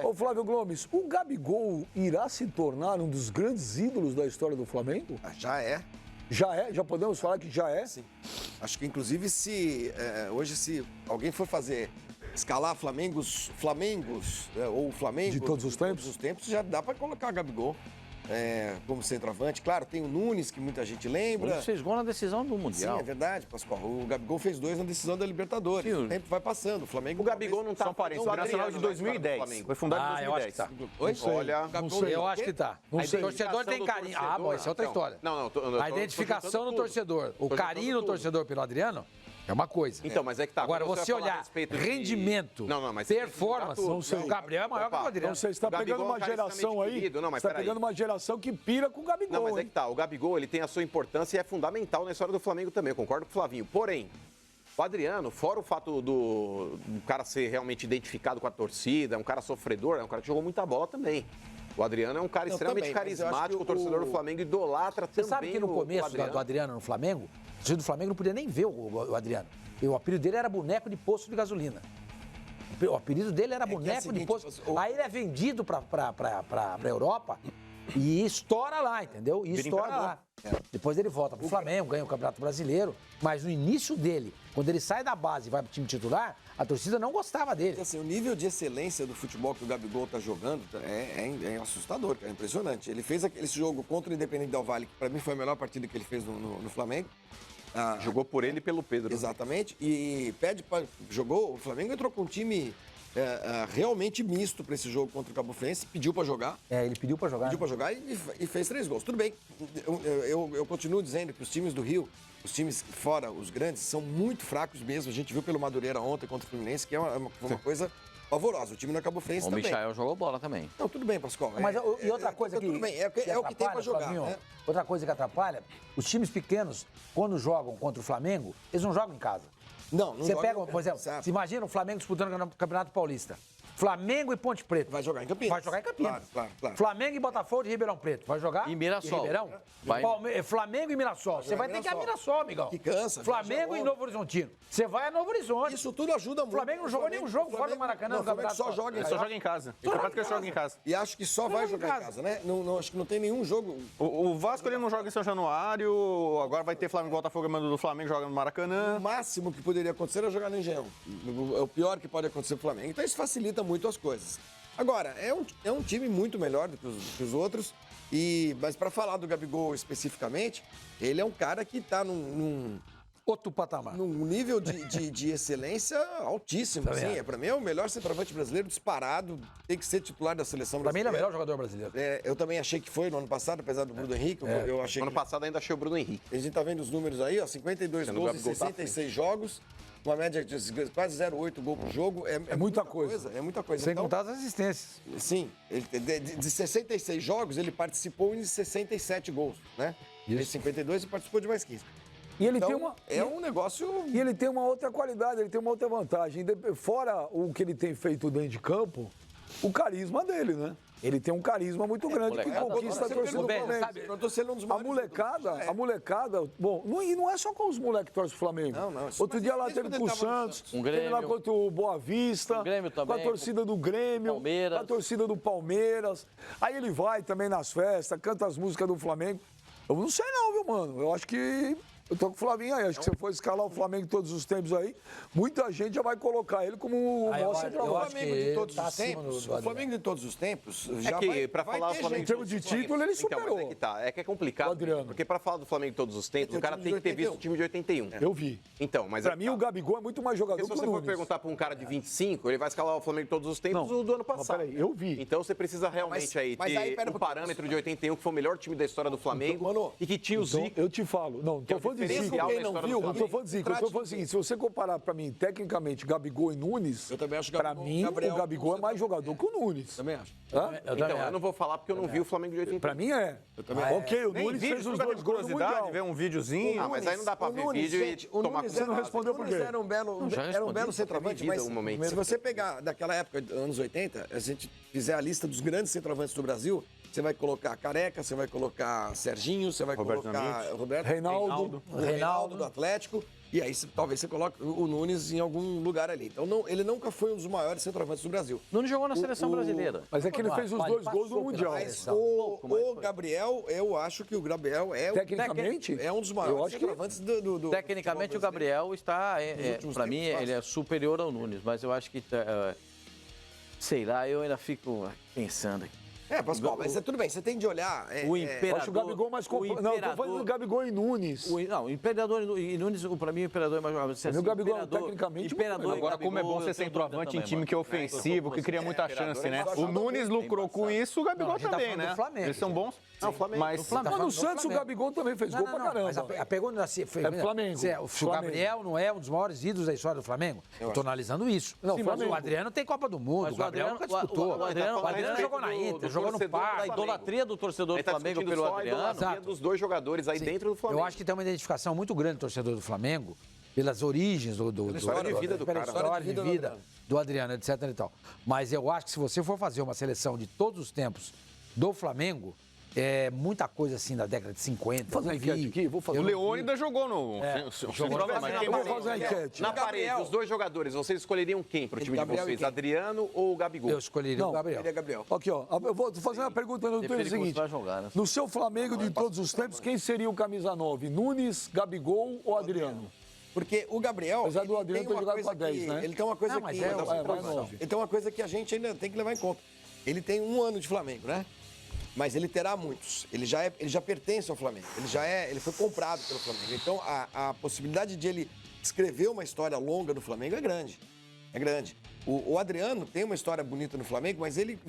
Ô, Flávio Gomes, o Gabigol irá se tornar um dos grandes ídolos da história do Flamengo? Já é. Já é? Já podemos falar que já é? Sim. Acho que, inclusive, hoje, se alguém for escalar Flamengos ou Flamengo... De todos os tempos? De todos os tempos, já dá para colocar Gabigol como centroavante. Claro, tem o Nunes, que muita gente lembra. Ele fez gol na decisão do Mundial. Sim, é verdade, Pascoal. O Gabigol fez 2 na decisão da Libertadores. Sim. O tempo vai passando. O Flamengo... O Gabigol não tá... São parentes. O Nacional de 2010. Foi fundado em 2010. Eu acho que tá. Oi? Olha, não sei. Eu acho que tá. Não sei. O torcedor tem carinho. Ah, bom, essa é outra história. A identificação do torcedor, o carinho do torcedor pelo Adriano é uma coisa. Então, mas é que tá. Agora, você olhar rendimento, performance, o Gabriel é maior que o Adriano. Não sei, você está pegando uma geração aí, você está pegando uma geração que pira com o Gabigol. Não, mas é que tá, o Gabigol, ele tem a sua importância e é fundamental na história do Flamengo também, eu concordo com o Flavinho. Porém, o Adriano, fora o fato do cara ser realmente identificado com a torcida, um cara sofredor, é um cara que jogou muita bola também. O Adriano é um cara extremamente carismático, o torcedor do Flamengo idolatra também. Você sabe que no começo do Adriano no Flamengo, o torcedor do Flamengo não podia nem ver o Adriano. E o apelido dele era boneco de posto de gasolina. O apelido dele era boneco de posto. Aí ele é vendido pra Europa e estoura lá, entendeu? E estoura lá. Depois ele volta pro Flamengo, ganha o Campeonato Brasileiro. Mas no início dele, quando ele sai da base e vai pro time titular, a torcida não gostava dele. Assim, o nível de excelência do futebol que o Gabigol tá jogando é assustador, cara, é impressionante. Ele fez esse jogo contra o Independente Del Valle, que pra mim foi a melhor partida que ele fez no Flamengo. Jogou por ele e pelo Pedro. Exatamente. E jogou, o Flamengo entrou com um time realmente misto para esse jogo contra o Cabo Friense, pediu para jogar. Ele pediu para jogar. Pediu para jogar e fez 3 gols. Tudo bem, eu continuo dizendo que os times do Rio, os times fora, os grandes, são muito fracos mesmo. A gente viu pelo Madureira ontem contra o Fluminense, que é uma coisa pavorosa. O time do Cabo Friense também. O Michael jogou bola também. Não, tudo bem, Pascoal. Mas e outra coisa que tudo bem, é o que tem para jogar. Flavinho, né? Outra coisa que atrapalha, os times pequenos, quando jogam contra o Flamengo, eles não jogam em casa. Não Você pega, por exemplo, você imagina o Flamengo disputando o Campeonato Paulista. Flamengo e Ponte Preta. Vai jogar em Campinas. Vai jogar em Campinas. Claro. Flamengo e Botafogo de Ribeirão Preto. Vai jogar em Mirassol. Ribeirão? Flamengo e Mirassol. Você vai ter que ir a Mirassol, amigão. Que cansa. Flamengo e Novo Horizontino. Você vai a Novo Horizonte. Isso tudo ajuda muito. O Flamengo não jogou nenhum jogo fora do Maracanã. O Flamengo só joga em casa. Só joga em casa. O campeonato que ele joga em casa. E acho que só vai jogar em casa, né? Não, acho que não tem nenhum jogo. O Vasco ele não joga em São Januário, agora vai ter Flamengo e Botafogo, mando do Flamengo joga no Maracanã. O máximo que poderia acontecer era jogar no Engenhão. É o pior que pode acontecer pro Flamengo. Então isso facilita muito as coisas. Agora, é um time muito melhor do que os outros. Mas para falar do Gabigol especificamente, ele é um cara que está num outro patamar. Num nível de excelência altíssimo. Assim. Para mim é o melhor centroavante brasileiro disparado. Tem que ser titular da seleção brasileira. Para mim ele é o melhor jogador brasileiro. Eu também achei que foi no ano passado, apesar do Bruno Henrique. Eu achei ano passado ainda achei o Bruno Henrique. A gente tá vendo os números aí, ó, 52 gols em 66 jogos. Uma média de quase 0,8 gol por jogo. É muita coisa. É muita coisa. Sem contar as assistências. Sim. De 66 jogos, ele participou em 67 gols, né? Em 52 ele participou de mais 15. E ele então, um negócio... E ele tem uma outra qualidade, ele tem uma outra vantagem. Fora o que ele tem feito dentro de campo, o carisma dele, né? Ele tem um carisma muito grande que conquista a torcida do Flamengo. A molecada... Bom, e não é só com os moleques que torcem o Flamengo. Não. Outro dia lá teve com o Santos, teve lá contra o Boa Vista, com a torcida do Grêmio, com a torcida do Palmeiras. Aí ele vai também nas festas, canta as músicas do Flamengo. Eu não sei não, viu, mano? Eu acho que... Eu tô com o Flavinho aí, acho que se você for escalar o Flamengo todos os tempos aí, muita gente já vai colocar ele como o maior centroavante. O Flamengo de todos os tempos, o Flamengo de todos os tempos, já para falar do Flamengo em termos de título, ele superou. Então, mas é que é complicado, porque para falar do Flamengo de todos os tempos, o cara tem que ter visto o time de 81. Eu vi. Então, mas pra mim, o Gabigol é muito mais jogador que o Nunes. Se você for perguntar para um cara de 25, ele vai escalar o Flamengo de todos os tempos do ano passado. Peraí, eu vi. Então você precisa realmente aí ter um parâmetro de 81, que foi o melhor time da história do Flamengo, e que tinha o Zico. Eu te falo, não tô falando de Zico. Não tô falando de Zico, eu tô falando o seguinte, se você comparar pra mim, tecnicamente, Gabigol e Nunes, eu também acho que pra mim, o Gabigol é mais jogador que o Nunes. Também acho. Então, eu não vou falar porque eu não vi o Flamengo de 81. Pra mim é. Ok, o Nunes fez os 2 gols no Mundial. Ver um videozinho. Mas aí não dá pra ver vídeo e tomar Você não respondeu por quê? Era um belo centroavante, mas se você pegar daquela época, anos 80, a gente fizer a lista dos grandes centroavantes do Brasil, você vai colocar Careca, você vai colocar Serginho, você vai colocar Reinaldo do Atlético. E aí talvez você coloque o Nunes em algum lugar ali. Então ele nunca foi um dos maiores centroavantes do Brasil. Nunes jogou na seleção brasileira. Mas é que ele fez os 2 gols no Mundial. Mas o Gabriel, eu acho que o Gabriel Tecnicamente, é um dos maiores centroavantes do Tecnicamente, o Gabriel está, para mim, ele é superior ao Nunes, mas eu acho que, sei lá, eu ainda fico pensando aqui. Pascoal, mas tudo bem, você tem de olhar. O Imperador. Acho o Gabigol mais completo. Não, tô falando do Gabigol e Nunes. O Imperador e Nunes, pra mim, o Imperador é mais jogador. O Gabigol, tecnicamente, agora, como é bom ser centroavante em time que é ofensivo, que cria muita chance, né? O Nunes lucrou com isso, o Gabigol também, né? Eles são bons. Não, o Flamengo. Mas no Santos o Gabigol também fez gol pra caramba. Mas a pergunta assim, foi Flamengo. Se o Gabriel não é um dos maiores ídolos da história do Flamengo, eu tô analisando isso. Não, mas o Adriano tem Copa do Mundo, o Gabriel nunca disputou. O Adriano jogou na Inter, jogou no Parque. A idolatria do torcedor do Flamengo pelo Adriano. Dos dois jogadores aí dentro do Flamengo. Eu acho que tem uma identificação muito grande do torcedor do Flamengo pelas origens pela história de vida do cara. História de vida do Adriano, etc. e tal. Mas eu acho que se você for fazer uma seleção de todos os tempos do Flamengo, muita coisa assim da década de 50. Vou fazer uma enquete aqui, vou fazer. O Leônidas jogou no. Eu vou fazer uma enquete. Na parede, os dois jogadores, vocês escolheriam quem pro time de vocês? Adriano ou Gabigol? Eu escolheria o Gabriel. Aqui, ó. Eu vou fazer uma pergunta no Twitter seguinte. No seu Flamengo de todos os tempos, quem seria o camisa 9? Nunes, Gabigol ou Adriano? Porque o Gabriel. Apesar do Adriano ter jogado com a 10, né? Ele tem uma coisa que. Ele tem uma coisa que a gente ainda tem que levar em conta. Ele tem 1 ano de Flamengo, né? Mas ele terá muitos. Ele já pertence ao Flamengo. Ele foi comprado pelo Flamengo. Então, a possibilidade de ele escrever uma história longa no Flamengo é grande. É grande. O Adriano tem uma história bonita no Flamengo, mas ele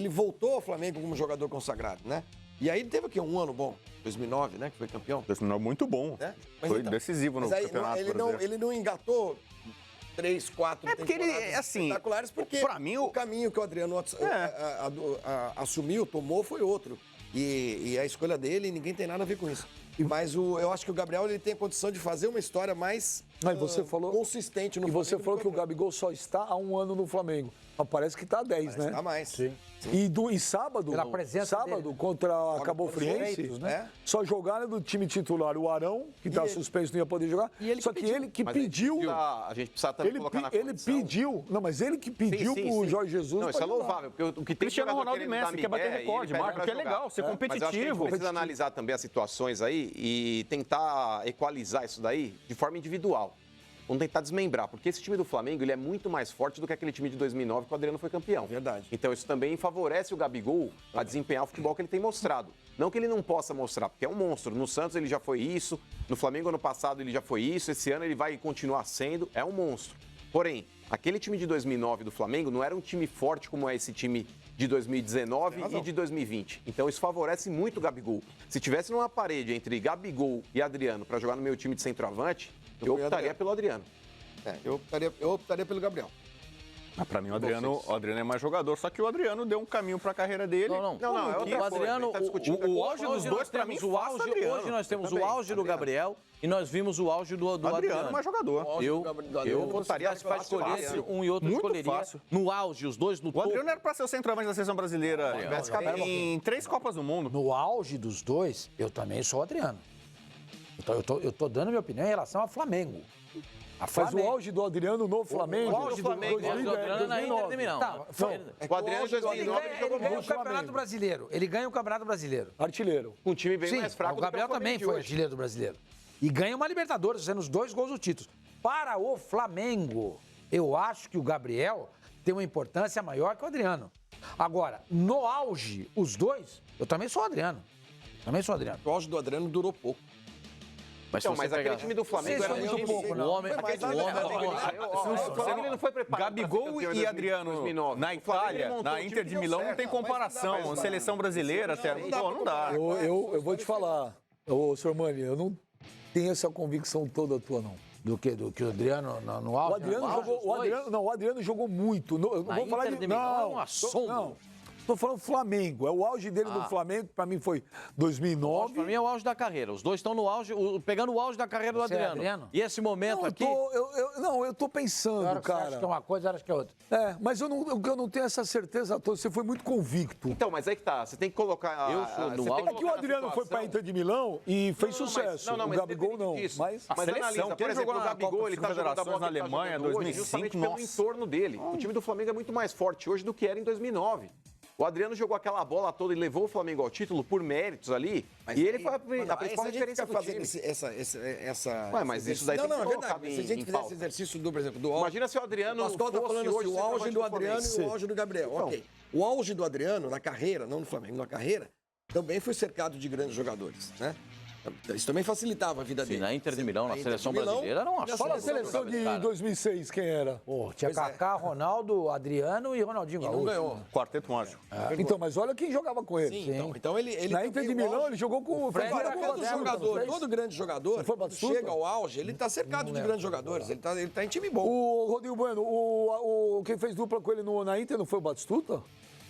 voltou ao Flamengo como jogador consagrado, né? E aí ele teve aqui 1 ano bom. 2009, né? Que foi campeão. 2009 muito bom. Né? Foi decisivo no campeonato. Ele não engatou 3, 4 porque ele, assim, espetaculares, porque pra mim, o caminho que o Adriano assumiu, tomou, foi outro. E a escolha dele, ninguém tem nada a ver com isso. Mas eu acho que o Gabriel ele tem a condição de fazer uma história mais consistente no Flamengo. E você falou que o Gabigol só está há 1 ano no Flamengo. Mas parece que está há 10, né? Está mais. Sim. E sábado, contra a Cabo Friense, né? Só jogaram do time titular o Arão, que está suspenso, não ia poder jogar. Só que ele que pediu. A gente precisa também colocar na condição. Ele pediu. Não, mas ele que pediu pro Jorge Jesus. Não, isso é louvável. Porque o que tem Cristiano Ronaldo e Messi quer bater recorde, Marco, que é legal, ser competitivo. Mas eu acho que a gente precisa analisar também as situações aí e tentar equalizar isso daí de forma individual. Vamos tentar desmembrar, porque esse time do Flamengo ele é muito mais forte do que aquele time de 2009 que o Adriano foi campeão. Verdade. Então isso também favorece o Gabigol a desempenhar o futebol que ele tem mostrado. Não que ele não possa mostrar, porque é um monstro. No Santos ele já foi isso, no Flamengo ano passado ele já foi isso, esse ano ele vai continuar sendo, é um monstro. Porém, aquele time de 2009 do Flamengo não era um time forte como é esse time de 2019 e de 2020. Então isso favorece muito o Gabigol. Se tivesse numa parede entre Gabigol e Adriano para jogar no meu time de centroavante, eu optaria pelo Adriano. Eu optaria pelo Gabriel. Pra mim, o Adriano é mais jogador, só que o Adriano deu um caminho pra carreira dele. Não, é outra o Adriano, o auge dos dois, pra mim, hoje nós temos o auge do Gabriel e nós vimos o auge do Adriano. É mais jogador. Eu votaria se para escolher um e outro escolheria. Fácil. No auge, os dois no topo. O Adriano era pra ser o centroavante da seleção brasileira em 3 Copas do Mundo. No auge dos dois, eu também sou o Adriano. Eu tô dando minha opinião em relação ao Flamengo. Mas o auge do Adriano no Flamengo. O auge do Flamengo, o Adriano na Inter de Milão. O Adriano em 2009 ele ganha o Campeonato Brasileiro. Ele ganha o Campeonato Brasileiro. Artilheiro. Um time bem mais fraco. O Gabriel também foi artilheiro do Brasileiro. E ganha uma Libertadores, sendo os 2 gols do título. Para o Flamengo, eu acho que o Gabriel tem uma importância maior que o Adriano. Agora, no auge, os dois, eu também sou o Adriano. O auge do Adriano durou pouco. Mas aquele time do Flamengo era muito pouco. O homem não foi preparado. Gabigol e Adriano na Itália, na Inter de Milão, não tem comparação. Seleção brasileira, não dá. Eu vou te falar, senhor Mani, eu não tenho essa convicção toda tua, não. Do que o Adriano no auge? O Adriano jogou muito. Eu vou falar de Milão é uma sombra. Tô falando Flamengo. É o auge dele no Flamengo, pra mim foi 2009. Pra mim é o auge da carreira. Os dois estão no auge, pegando o auge da carreira do Adriano. E esse momento aqui... eu tô pensando, cara. Você acha que é uma coisa, acho que é outra. Mas eu não tenho essa certeza toda. Você foi muito convicto. Então, mas aí que tá. Você tem que colocar... Eu sou no auge. É que o Adriano foi pra Inter de Milão e fez sucesso. O Gabigol não. Mas analisa, por exemplo, o Gabigol, ele tá jogando a bola na Alemanha, 2005, justamente pelo entorno dele. O time do Flamengo é muito mais forte hoje do que era em 2009. O Adriano jogou aquela bola toda e levou o Flamengo ao título por méritos ali. Mas e ele foi a principal referência do time. Mas isso daí não, tem que é verdade. Se a gente fizesse esse exercício por exemplo, do auge... Imagina se o Adriano... O Pascoal tá falando assim, o auge do Adriano e o auge do Gabriel. Então, ok. O auge do Adriano na carreira, não no Flamengo, na carreira, também foi cercado de grandes jogadores, né? Isso também facilitava a vida dele. Na Inter de Milão, na seleção brasileira, era uma Fala a seleção de 2006, quem era? Tinha Kaká, Ronaldo, Adriano e Ronaldinho Gaúcho. Não ganhou. Quarteto mágico. Então, mas olha quem jogava com ele. Sim. Então ele na Inter de Milão, ele jogou com o Fred. Todo grande jogador, quando chega ao auge, ele tá cercado de grandes jogadores. Ele tá em time bom. O Rodrigo Bueno, quem fez dupla com ele na Inter não foi o Batistuta?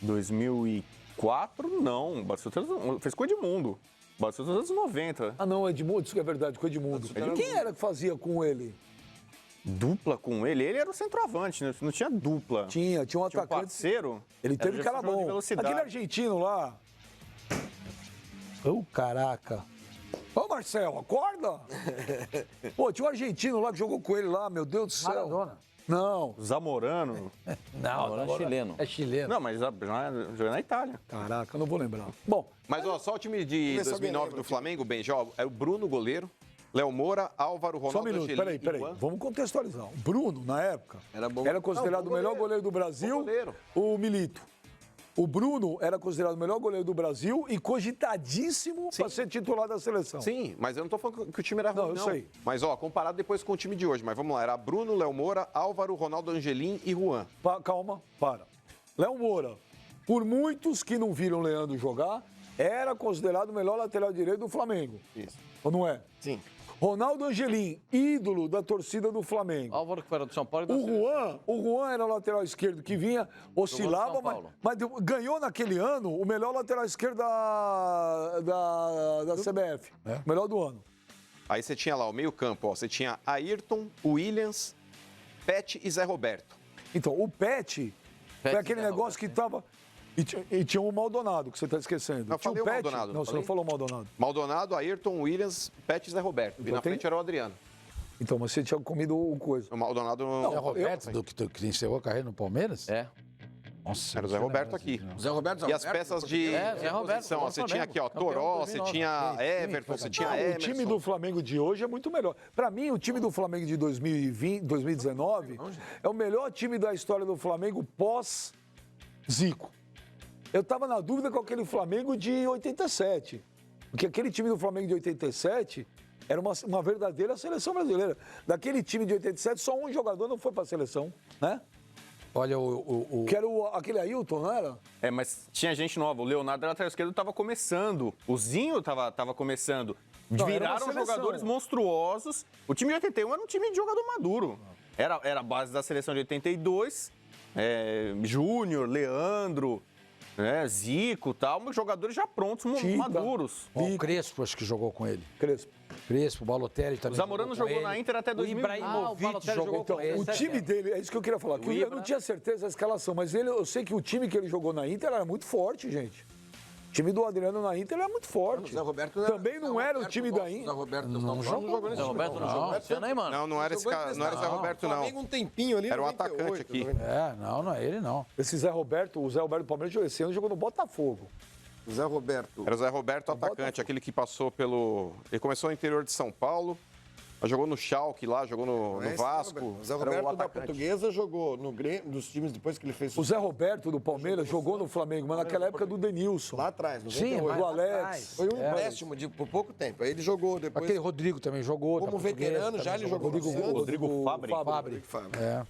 2004, não. O Batistuta fez com o Edmundo. Batistuta dos anos 90. Não, Edmundo, isso que é verdade, com o Edmundo. Quem era que fazia com ele? Dupla com ele? Ele era o centroavante, né? Não tinha dupla. Tinha um atacante. Parceiro. Ele teve cara bom. Aquele argentino lá. Caraca. Ô, Marcelo, acorda! Tinha um argentino lá que jogou com ele lá, meu Deus do céu. Maradona. Não. Zamorano. Não, é chileno. É chileno. Não, mas jogou na Itália. Caraca, eu não vou lembrar. Bom. Mas só o time de 2009 do Flamengo, é o Bruno, goleiro. Léo Moura, Álvaro, Ronaldo, Só um minuto, peraí. Vamos contextualizar. O Bruno, na época, era considerado o melhor goleiro do Brasil, o Milito. O Bruno era considerado o melhor goleiro do Brasil e cogitadíssimo para ser titular da seleção. Sim, mas eu não tô falando que o time era ruim, não. Eu sei. Mas, comparado depois com o time de hoje. Mas vamos lá, era Bruno, Léo Moura, Álvaro, Ronaldo Angelim e Juan. Calma, para. Léo Moura, por muitos que não viram o Leandro jogar, era considerado o melhor lateral direito do Flamengo. Isso. Ou não é? Sim. Ronaldo Angelim, ídolo da torcida do Flamengo. Álvaro, que era do São Paulo e da o Juan era o lateral esquerdo que vinha, oscilava, mas ganhou naquele ano o melhor lateral esquerdo da CBF. O melhor do ano. Aí você tinha lá o meio-campo, você tinha Ayrton, Williams, Pet e Zé Roberto. Então, o Pet foi aquele negócio que tava. E tinha o Maldonado, que você está esquecendo. Não, tinha falei o Maldonado. Não, você não falou o Maldonado. Maldonado, Ayrton, Williams, Pet e Zé Roberto. E na frente era o Adriano. Então, mas você tinha comido o coisa. O Maldonado... Zé Roberto, que encerrou a carreira no Palmeiras? É. Nossa, era o Zé Roberto aqui. Zé Roberto. E as peças de Zé Roberto, você tinha aqui, Toró, você tinha Everton, você tinha Emerson. O time do Flamengo de hoje é muito melhor. Para mim, o time do Flamengo de 2019 é o melhor time da história do Flamengo pós-Zico. Eu estava na dúvida com aquele Flamengo de 87. Porque aquele time do Flamengo de 87 era uma verdadeira seleção brasileira. Daquele time de 87, só um jogador não foi para a seleção, né? Olha, que era aquele Ailton, não era? Mas tinha gente nova. O Leonardo, lateral esquerdo, estava começando. O Zinho estava começando. Viraram jogadores monstruosos. O time de 81 era um time de jogador maduro. Era a base da seleção de 82. Júnior, Leandro... Zico e tal, jogadores já prontos, maduros. O Crespo, acho que jogou com ele. Crespo, o Balotelli também. O Zamorano jogou na Inter até 2000. O Ibrahimovic jogou com ele. O time dele, é isso que eu queria falar. Eu não tinha certeza da escalação, mas eu sei que o time que ele jogou na Inter era muito forte, gente. O time do Adriano na Inter era muito forte. O Zé Roberto também não era o time da Inter. O Zé Roberto não jogou nesse time. Não jogou esse ano aí, mano. Não era esse cara, não era Zé Roberto, não. Um tempinho ali. Era um atacante aqui. Não é ele, não. O Zé Roberto do Palmeiras esse ano jogou no Botafogo. O Zé Roberto. Era o Zé Roberto, atacante, aquele que passou pelo... Ele começou no interior de São Paulo, jogou no Schalke lá, jogou no Vasco. O Zé Roberto da Portuguesa jogou no Grêmio, dos times depois que ele fez... O Zé Roberto do Palmeiras jogou no Flamengo, mas naquela época do Denilson. Lá atrás, no do Alex. Foi um empréstimo por pouco tempo. Aí ele jogou depois... Aquele Rodrigo também jogou. Como veterano já ele jogou. Rodrigo Fabre. É.